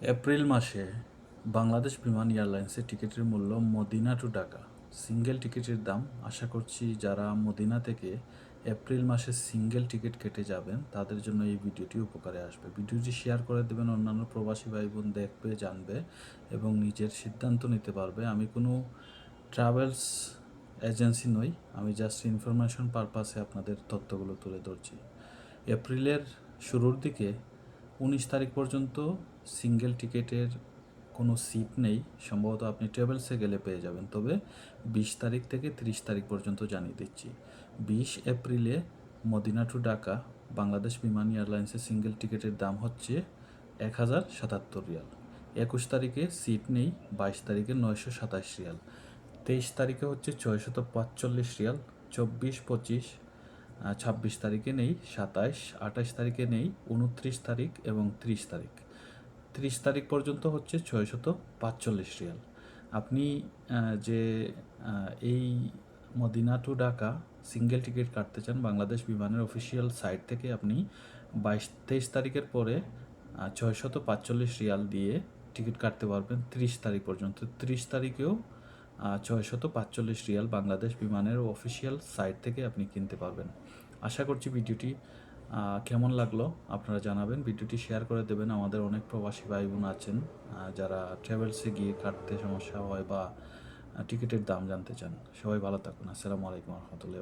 April মাসে বাংলাদেশ বিমান এয়ারলাইন্সের টিকিটের মূল্য মদিনা টু ঢাকা সিঙ্গেল টিকিটের দাম আশা করছি যারা মদিনা থেকে এপ্রিল মাসে সিঙ্গেল টিকিট কেটে যাবেন তাদের জন্য এই ভিডিওটি উপকারে আসবে। ভিডিওটি শেয়ার করে দেবেন, অন্যান্য প্রবাসী ভাই বোন দেখবে, জানবে এবং নিজের সিদ্ধান্ত নিতে পারবে। আমি কোনো ট্রাভেলস এজেন্সি নই, আমি জাস্ট ইনফরমেশন পারপাসে আপনাদের তথ্যগুলো তুলে ধরছি। এপ্রিলের শুরুর দিকে 19 তারিখ পর্যন্ত সিঙ্গেল টিকিটের কোনো সিট নেই, সম্ভবত আপনি ট্রাভেলসে গেলে পেয়ে যাবেন। তবে 20 তারিখ থেকে 30 তারিখ পর্যন্ত জানিয়ে দিচ্ছি। 20 এপ্রিলে মদিনা টু ঢাকা বাংলাদেশ বিমান এয়ারলাইন্সের সিঙ্গেল টিকিটের দাম হচ্ছে 1077 রিয়াল। 21 তারিখে সিট নেই, 22 তারিখে 927 রিয়াল, 23 তারিখে হচ্ছে 645 রিয়াল, 24, 25, 26 তারিখে নেই, 27, 28 তারিখে নেই, 29 তারিখ এবং 30 তারিখ। 30 তারিখ পর্যন্ত হচ্ছে 645 রিয়াল। আপনি যে এই Medina to Dhaka single ticket কাটতে চান বাংলাদেশ বিমানের অফিসিয়াল সাইট থেকে, আপনি 22-23 তারিখের পরে 645 রিয়াল দিয়ে টিকিট কাটতে পারবেন 30 তারিখ পর্যন্ত। 30 তারিখেও 645 রিয়াল বাংলাদেশ বিমানের অফিসিয়াল সাইট থেকে আপনি কিনতে পারবেন। আশা করছি ভিডিওটি কেমন লাগলো আপনারা জানাবেন। ভিডিওটি শেয়ার করে দেবেন। আমাদের অনেক প্রবাসী ভাই বোন আছেন যারা ট্রাভেলসে গিয়ে কাটতে সমস্যা হয় বা টিকিটের দাম জানতে চান। সবাই ভালো থাকুন। আসসালামু আলাইকুম রহমতুল্লাহ।